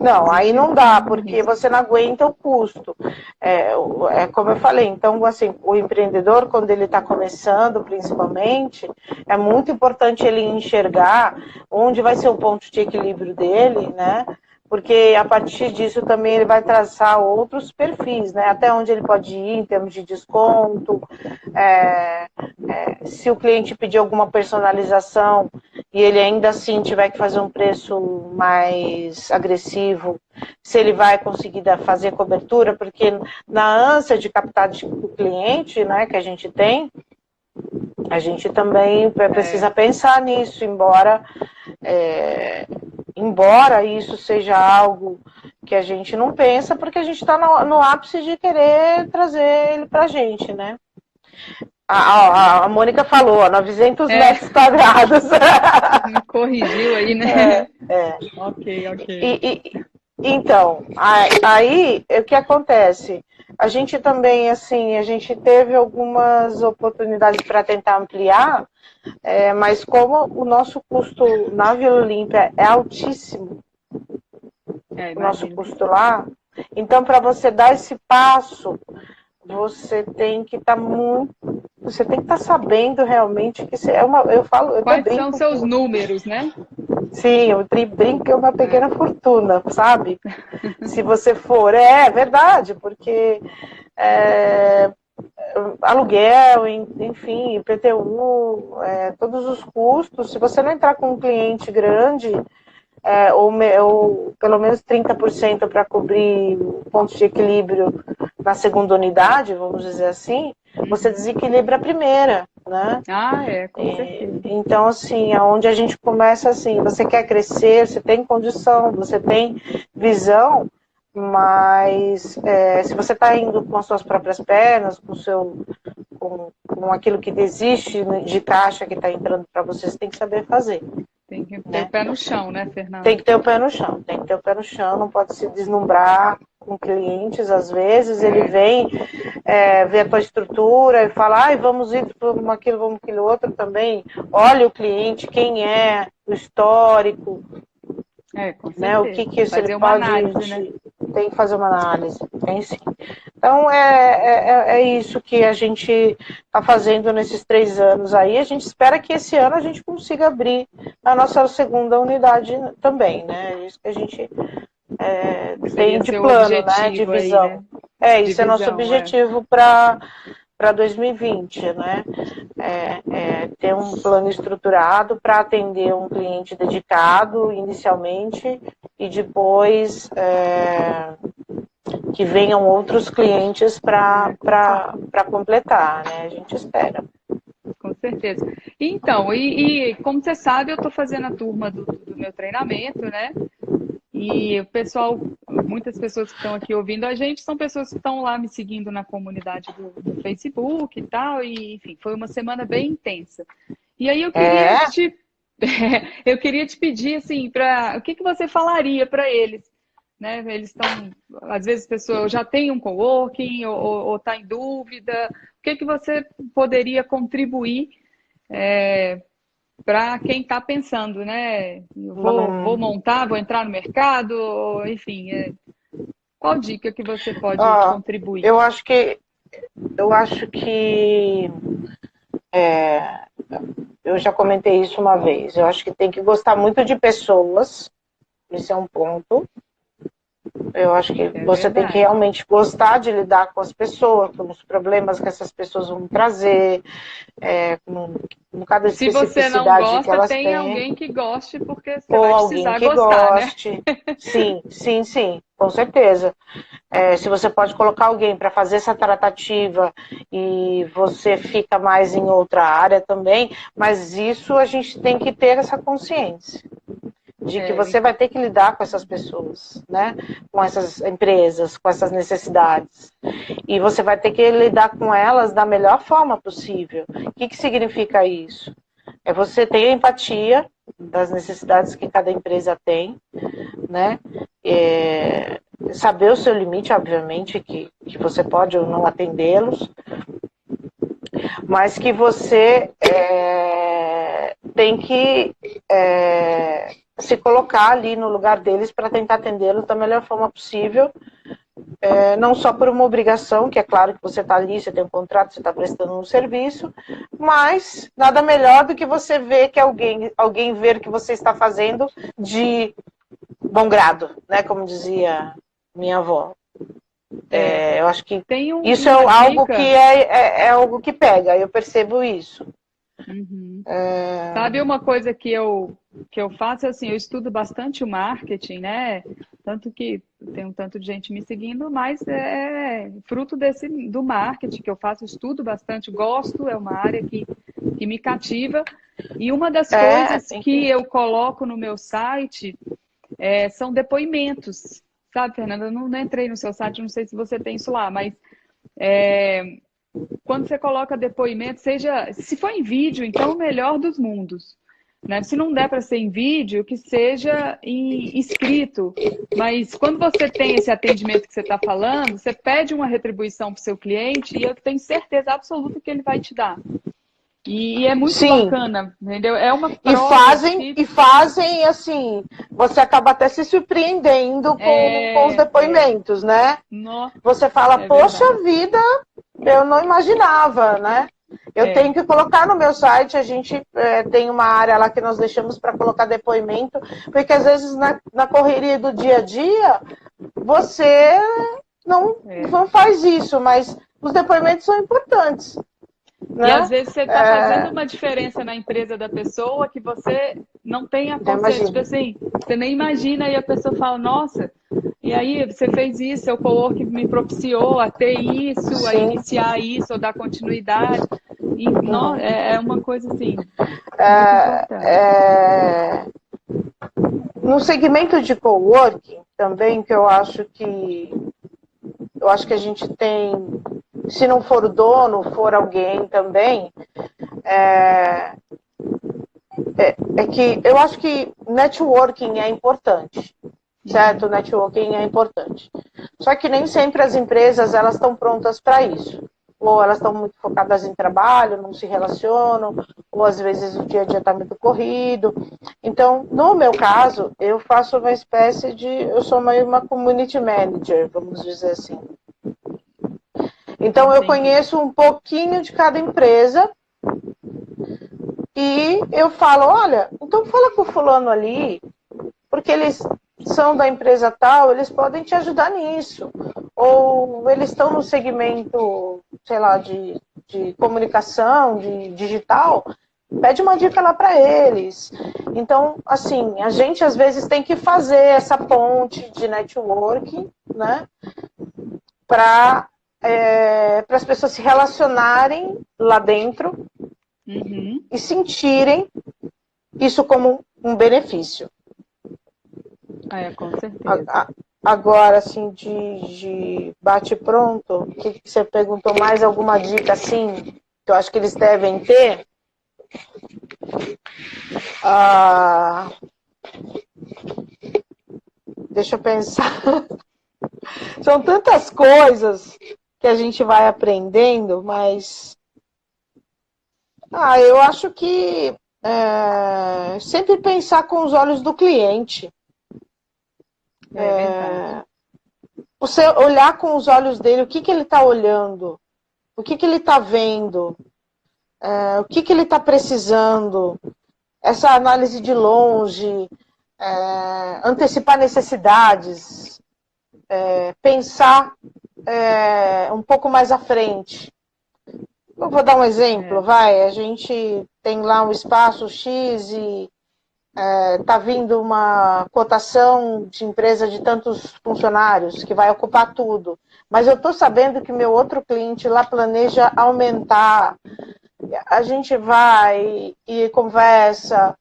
[SPEAKER 2] Não, aí
[SPEAKER 1] Existe
[SPEAKER 2] não dá,
[SPEAKER 1] um
[SPEAKER 2] porque
[SPEAKER 1] risco.
[SPEAKER 2] você não aguenta o custo. É como eu falei, então, assim, o empreendedor, quando ele está começando, principalmente, é muito importante ele enxergar onde vai ser o ponto de equilíbrio dele, né? Porque a partir disso também ele vai traçar outros perfis, né? Até onde ele pode ir em termos de desconto, se o cliente pedir alguma personalização e ele ainda assim tiver que fazer um preço mais agressivo, se ele vai conseguir fazer cobertura, porque na ânsia de captar o cliente, né, que a gente tem, a gente também precisa pensar nisso, embora isso seja algo que a gente não pensa, porque a gente está no ápice de querer trazer ele para a gente, né? A Mônica falou, 900 metros quadrados.
[SPEAKER 1] Me corrigiu aí, né?
[SPEAKER 2] É.
[SPEAKER 1] Ok, ok.
[SPEAKER 2] Então, aí o que acontece? A gente também, assim, a gente teve algumas oportunidades para tentar ampliar, mas como o nosso custo na Vila Olímpia é altíssimo, o nosso
[SPEAKER 1] Imagino.
[SPEAKER 2] custo lá, então para você dar esse passo, você tem que estar você tem que estar sabendo realmente que eu falo, eu até
[SPEAKER 1] Quais são
[SPEAKER 2] brinco que,
[SPEAKER 1] seus números, né?
[SPEAKER 2] sim, eu brinco que é uma pequena fortuna, sabe? Se você for, verdade, porque é, aluguel, enfim, IPTU, todos os custos, se você não entrar com um cliente grande, ou pelo menos 30% para cobrir o ponto de equilíbrio na segunda unidade, vamos dizer assim, você desequilibra a primeira, né?
[SPEAKER 1] Com certeza.
[SPEAKER 2] Então, assim, aonde a gente começa assim, você quer crescer, você tem condição, você tem visão, mas se você está indo com as suas próprias pernas, com aquilo que existe de caixa que está entrando para você, você tem que saber fazer.
[SPEAKER 1] Tem que ter o
[SPEAKER 2] Né?
[SPEAKER 1] pé no chão, né,
[SPEAKER 2] Tem
[SPEAKER 1] Fernanda?
[SPEAKER 2] que ter o pé no chão, tem que ter o pé no chão, não pode se deslumbrar com clientes, às vezes ele vem ver a tua estrutura e fala, vamos ir, vamos aquilo outro também, olha o cliente, quem é, o histórico,
[SPEAKER 1] Com
[SPEAKER 2] né, o
[SPEAKER 1] certeza.
[SPEAKER 2] que se ele
[SPEAKER 1] Fazer uma
[SPEAKER 2] pode,
[SPEAKER 1] análise, né?
[SPEAKER 2] tem que fazer uma análise, tem sim. Então é isso que a gente está fazendo nesses 3 anos aí, a gente espera que esse ano a gente consiga abrir a nossa segunda unidade também, né, é isso que a gente tem
[SPEAKER 1] Seria
[SPEAKER 2] de
[SPEAKER 1] seu
[SPEAKER 2] plano, né, de
[SPEAKER 1] objetivo aí, né?
[SPEAKER 2] visão.
[SPEAKER 1] De
[SPEAKER 2] Isso é nosso
[SPEAKER 1] visão,
[SPEAKER 2] objetivo para 2020, né? Ter um plano estruturado para atender um cliente dedicado inicialmente e depois que venham outros clientes para completar, né? A gente espera.
[SPEAKER 1] Com certeza. Então, e como você sabe, eu estou fazendo a turma do meu treinamento, né? E o pessoal, muitas pessoas que estão aqui ouvindo a gente são pessoas que estão lá me seguindo na comunidade do Facebook e tal, e enfim, foi uma semana bem intensa. E aí eu queria te pedir assim, o que você falaria para eles, né? Eles estão, às vezes, pessoa já tem um coworking ou está em dúvida. O que você poderia contribuir para quem está pensando, né? Eu vou montar, vou entrar no mercado, enfim, qual dica que você pode contribuir?
[SPEAKER 2] Eu acho que eu já comentei isso uma vez. Eu acho que tem que gostar muito de pessoas, esse é um ponto. Eu acho que você tem que realmente gostar de lidar com as pessoas, com os problemas que essas pessoas vão trazer, com cada
[SPEAKER 1] Se você não
[SPEAKER 2] especificidade que
[SPEAKER 1] gosta,
[SPEAKER 2] elas
[SPEAKER 1] tem
[SPEAKER 2] têm.
[SPEAKER 1] alguém que goste, porque você
[SPEAKER 2] Ou
[SPEAKER 1] vai
[SPEAKER 2] alguém
[SPEAKER 1] precisar
[SPEAKER 2] que
[SPEAKER 1] gostar, né?
[SPEAKER 2] goste. Sim, sim, sim, com certeza. Se você pode colocar alguém para fazer essa tratativa e você fica mais em outra área também, mas isso a gente tem que ter essa consciência de que você vai ter que lidar com essas pessoas, né? Com essas empresas, com essas necessidades. E você vai ter que lidar com elas da melhor forma possível. O que significa isso? É você ter empatia das necessidades que cada empresa tem, né? Saber o seu limite, obviamente, que você pode ou não atendê-los, mas que você tem que se colocar ali no lugar deles para tentar atendê-los da melhor forma possível, não só por uma obrigação, que é claro que você está ali, você tem um contrato, você está prestando um serviço, mas nada melhor do que você ver que alguém ver o que você está fazendo de bom grado, né? Como dizia minha avó. Eu acho que isso é algo que é algo que pega, eu percebo isso.
[SPEAKER 1] Uhum. Sabe uma coisa que eu faço, assim, eu estudo bastante o marketing, né? Tanto que tem um tanto de gente me seguindo, mas é fruto do marketing que eu faço, estudo bastante, gosto, é uma área que me cativa. E uma das coisas que eu coloco no meu site são depoimentos, sabe, Fernanda? Eu não entrei no seu site, não sei se você tem isso lá, mas quando você coloca depoimento, se for em vídeo, então o melhor dos mundos. Né? Se não der para ser em vídeo, que seja em escrito. Mas quando você tem esse atendimento que você está falando, você pede uma retribuição para o seu cliente e eu tenho certeza absoluta que ele vai te dar. E é muito bacana, entendeu? É uma prova
[SPEAKER 2] e fazem assim, você acaba até se surpreendendo com os depoimentos, né? Você fala, poxa vida, eu não imaginava, né? Eu tenho que colocar no meu site, a gente tem uma área lá que nós deixamos para colocar depoimento, porque às vezes na correria do dia a dia, você não faz isso, mas os depoimentos são importantes. Né?
[SPEAKER 1] E às vezes você está fazendo uma diferença na empresa da pessoa que você não tem a consciência. Tipo assim, você nem imagina e a pessoa fala, nossa, e aí você fez isso, seu coworking me propiciou a ter isso, a iniciar isso, ou dar continuidade. E é uma coisa assim, muito importante.
[SPEAKER 2] No segmento de coworking também, que eu acho que a gente tem, se não for o dono, for alguém também, que eu acho que networking é importante, certo? Networking é importante. Só que nem sempre as empresas elas estão prontas para isso. Ou elas estão muito focadas em trabalho, não se relacionam, ou às vezes o dia a dia está muito corrido. Então, no meu caso, eu faço uma espécie de... Eu sou meio uma community manager, vamos dizer assim. Então, eu conheço um pouquinho de cada empresa e eu falo, olha, então fala com o fulano ali, porque eles são da empresa tal, eles podem te ajudar nisso. Ou eles estão no segmento, sei lá, de comunicação, de digital, pede uma dica lá para eles. Então, assim, a gente às vezes tem que fazer essa ponte de networking, né, para as pessoas se relacionarem lá dentro e sentirem isso como um benefício.
[SPEAKER 1] Com certeza.
[SPEAKER 2] Agora, assim, de bate-pronto, o que você perguntou mais? Alguma dica, assim, que eu acho que eles devem ter? Deixa eu pensar. São tantas coisas que a gente vai aprendendo, mas... eu acho que sempre pensar com os olhos do cliente. Você olhar com os olhos dele, o que ele está olhando, o que ele está vendo, o que ele está precisando, essa análise de longe, antecipar necessidades, pensar um pouco mais à frente. Eu vou dar um exemplo, a gente tem lá um espaço X e está vindo uma cotação de empresa de tantos funcionários que vai ocupar tudo. Mas eu estou sabendo que meu outro cliente lá planeja aumentar. A gente vai e conversa.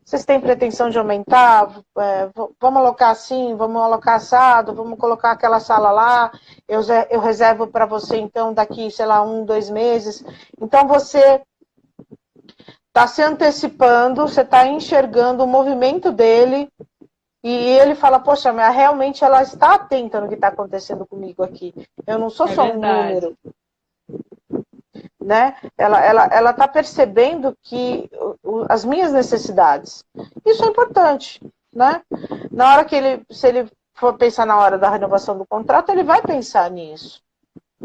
[SPEAKER 2] Vocês têm pretensão de aumentar? Vamos alocar assim, vamos alocar assado, vamos colocar aquela sala lá. Eu reservo para você, então, daqui, sei lá, 1, 2 meses. Então, você está se antecipando, você está enxergando o movimento dele e ele fala, poxa, mas realmente ela está atenta no que está acontecendo comigo aqui. Eu não sou só um número. Né? Ela está percebendo que as minhas necessidades. Isso é importante. Né? Na hora que se ele for pensar na hora da renovação do contrato, ele vai pensar nisso.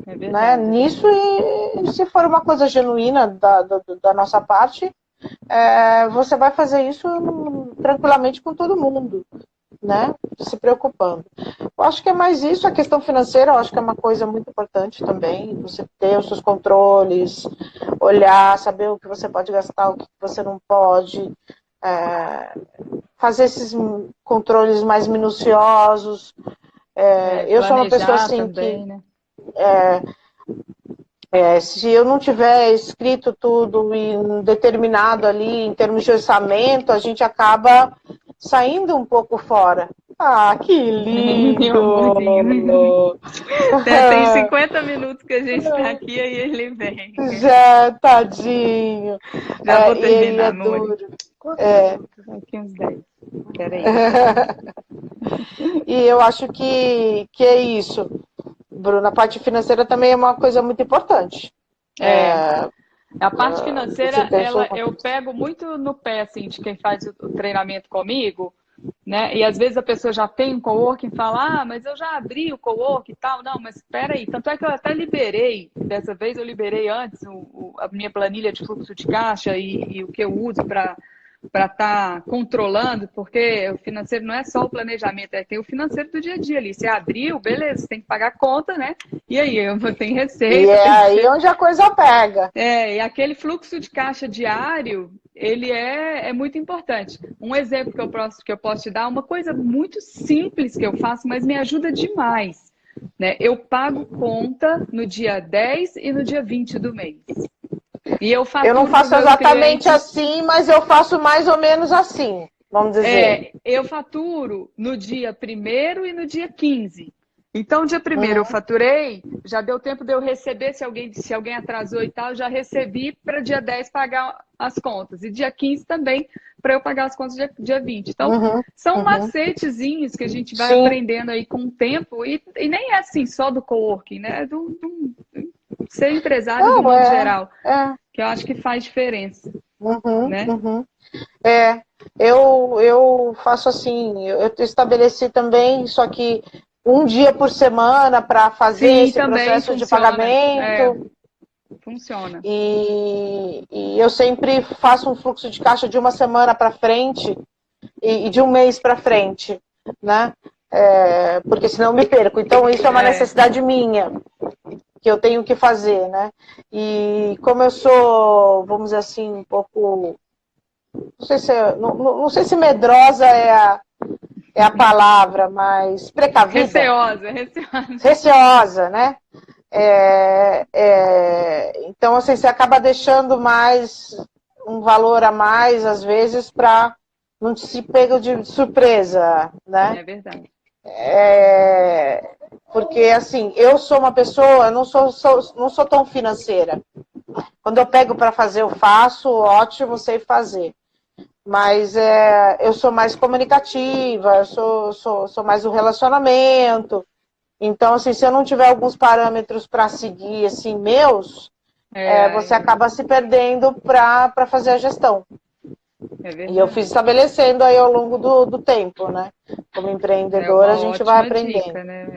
[SPEAKER 2] Né? Nisso, e se for uma coisa genuína da nossa parte, você vai fazer isso tranquilamente com todo mundo, né? Se preocupando. Eu acho que é mais isso, a questão financeira, eu acho que é uma coisa muito importante também, você ter os seus controles, olhar, saber o que você pode gastar, o que você não pode, fazer esses controles mais minuciosos. Eu sou uma pessoa assim também, que... Né? Se eu não tiver escrito tudo e determinado ali em termos de orçamento, a gente acaba saindo um pouco fora. Ah, que lindo!
[SPEAKER 1] Tem 50 minutos que a gente está aqui, aí ele vem.
[SPEAKER 2] Já, tadinho.
[SPEAKER 1] Já vou terminar, amor.
[SPEAKER 2] Aqui uns 10. Peraí. E eu acho que é isso. Bruna, a parte financeira também é uma coisa muito importante.
[SPEAKER 1] A parte financeira, eu pego muito no pé, assim, de quem faz o treinamento comigo, né? E às vezes a pessoa já tem um coworking e fala, mas eu já abri o coworking e tal. Não, mas espera aí. Tanto é que eu até liberei, dessa vez eu liberei antes a minha planilha de fluxo de caixa e o que eu uso para estar controlando, porque o financeiro não é só o planejamento, tem o financeiro do dia a dia ali. Você abriu, beleza, você tem que pagar a conta, né? E aí, eu tenho receita.
[SPEAKER 2] E aí onde a coisa pega.
[SPEAKER 1] E aquele fluxo de caixa diário, ele é muito importante. Um exemplo que eu posso te dar, uma coisa muito simples que eu faço, mas me ajuda demais. Né? Eu pago conta no dia 10 e no dia 20 do mês. E eu
[SPEAKER 2] não faço exatamente assim, mas eu faço mais ou menos assim, vamos dizer.
[SPEAKER 1] Eu faturo no dia 1º e no dia 15. Então, dia 1º eu faturei, já deu tempo de eu receber, se alguém atrasou e tal, já recebi para dia 10 pagar as contas. E dia 15 também, para eu pagar as contas dia 20. Então, são macetezinhos que a gente vai aprendendo aí com o tempo. E nem é assim só do coworking, né? Ser empresário do modo geral, que eu acho que faz diferença. Né?
[SPEAKER 2] Eu faço assim, eu estabeleci também, só que um dia por semana para fazer esse processo funciona, de pagamento.
[SPEAKER 1] Funciona.
[SPEAKER 2] E eu sempre faço um fluxo de caixa de uma semana para frente e de um mês para frente, né? Porque senão eu me perco. Então isso é uma necessidade minha, que eu tenho que fazer, né? E como eu sou, vamos dizer assim, um pouco... Não sei se medrosa é a palavra, mas precavida. Receosa, né? Então, assim, você acaba deixando mais um valor a mais, às vezes, para não se pegar de surpresa, né?
[SPEAKER 1] É verdade.
[SPEAKER 2] Porque, assim, eu sou uma pessoa, não sou tão financeira. Quando eu pego para fazer, eu faço, ótimo, sei fazer. Mas eu sou mais comunicativa, eu sou mais do relacionamento. Então, assim, se eu não tiver alguns parâmetros para seguir, assim, meus, você acaba se perdendo para fazer a gestão. E eu fui estabelecendo aí ao longo do tempo, né? Como empreendedora, a gente vai aprendendo.
[SPEAKER 1] Dica, né?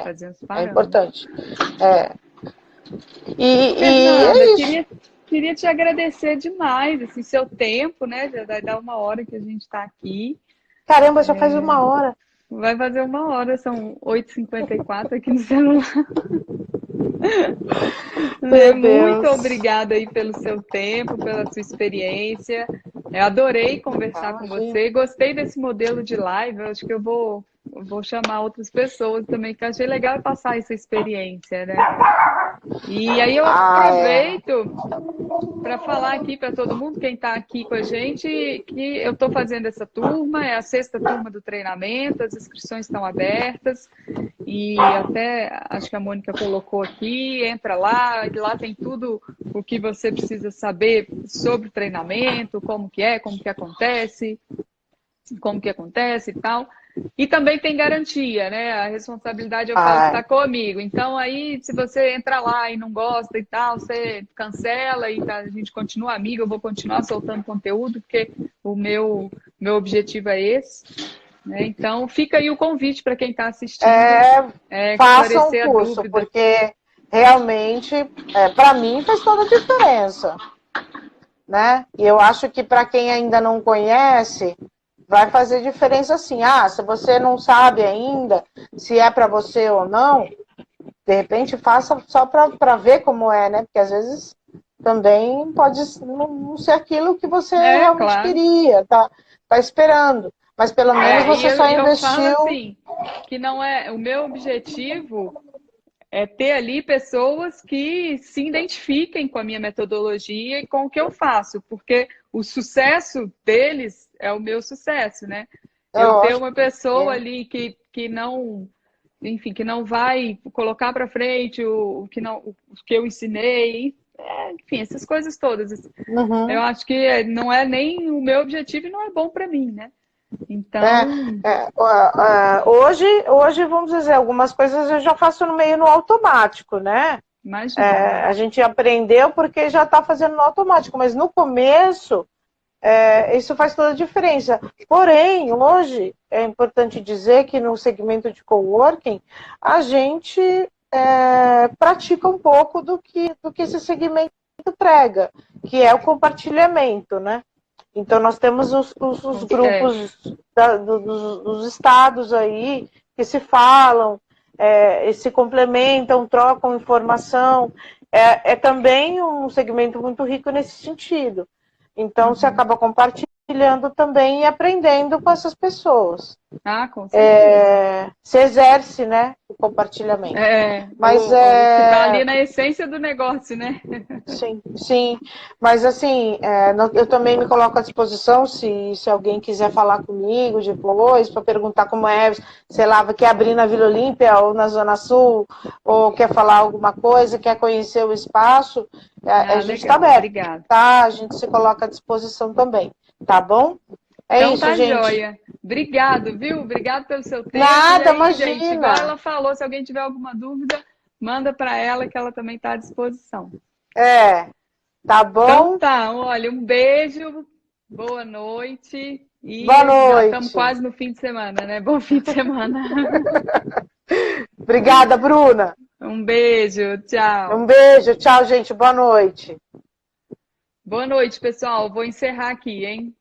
[SPEAKER 1] Fazer uns
[SPEAKER 2] é importante.
[SPEAKER 1] Fernanda, queria te agradecer demais, assim, seu tempo, né? Já vai dar 1 hora que a gente está aqui.
[SPEAKER 2] Caramba, já faz 1 hora.
[SPEAKER 1] Vai fazer 1 hora, são 8h54 aqui no celular. Muito obrigada aí pelo seu tempo, pela sua experiência. Eu adorei conversar com você. Gostei desse modelo de live. Eu acho que eu vou chamar outras pessoas também, que eu achei legal passar essa experiência, né? E aí eu aproveito para falar aqui para todo mundo, quem está aqui com a gente, que eu estou fazendo essa turma, é a 6ª turma do treinamento, as inscrições estão abertas, e até acho que a Mônica colocou aqui, entra lá, e lá tem tudo o que você precisa saber sobre o treinamento, como que acontece e tal. E também tem garantia, né? A responsabilidade eu falo que está comigo. Então, aí, se você entra lá e não gosta e tal, você cancela e a gente continua amigo, eu vou continuar soltando conteúdo, porque o meu objetivo é esse. Né? Então, fica aí o convite para quem está assistindo.
[SPEAKER 2] Faça um curso, porque realmente, para mim, faz toda a diferença. Né? E eu acho que para quem ainda não conhece, vai fazer diferença assim. Se você não sabe ainda se é para você ou não, de repente faça só para ver como é, né? Porque às vezes também pode não ser aquilo que você realmente queria, tá esperando. Mas pelo menos você só investiu.
[SPEAKER 1] Eu falo assim, que não é o meu objetivo é ter ali pessoas que se identifiquem com a minha metodologia e com o que eu faço, porque o sucesso deles é o meu sucesso, né? Eu ter uma pessoa ali que não, enfim, que não vai colocar para frente o que eu ensinei, enfim, essas coisas todas. Eu acho que não é nem o meu objetivo e não é bom para mim, né? Então...
[SPEAKER 2] Hoje, vamos dizer, algumas coisas eu já faço no automático, né? A gente aprendeu porque já está fazendo no automático, mas no começo isso faz toda a diferença. Porém, hoje é importante dizer que no segmento de coworking a gente pratica um pouco do que esse segmento prega, que é o compartilhamento, né? Então, nós temos os grupos dos estados aí que se falam, se complementam, trocam informação. É também um segmento muito rico nesse sentido. Então, você acaba compartilhando também e aprendendo com essas pessoas.
[SPEAKER 1] Com certeza.
[SPEAKER 2] Se exerce, né, o compartilhamento.
[SPEAKER 1] Mas que está ali na essência do negócio, né?
[SPEAKER 2] Sim. Mas assim, eu também me coloco à disposição se alguém quiser falar comigo depois, para perguntar como sei lá, quer abrir na Vila Olímpia ou na Zona Sul, ou quer falar alguma coisa, quer conhecer o espaço, a gente está aberto. Obrigada. Tá? A gente se coloca à disposição também, tá bom?
[SPEAKER 1] Então
[SPEAKER 2] isso,
[SPEAKER 1] tá
[SPEAKER 2] gente.
[SPEAKER 1] Joia. Obrigado, viu? Obrigado pelo seu tempo.
[SPEAKER 2] Nada,
[SPEAKER 1] aí,
[SPEAKER 2] imagina.
[SPEAKER 1] Gente, igual ela falou, se alguém tiver alguma dúvida, manda para ela que ela também está à disposição.
[SPEAKER 2] Tá bom?
[SPEAKER 1] Então tá, olha, um beijo, boa noite. E
[SPEAKER 2] boa noite.
[SPEAKER 1] Já estamos quase no fim de semana, né? Bom fim de semana.
[SPEAKER 2] Obrigada, Bruna.
[SPEAKER 1] Um beijo, tchau.
[SPEAKER 2] Um beijo, tchau, gente. Boa noite.
[SPEAKER 1] Boa noite, pessoal. Vou encerrar aqui, hein?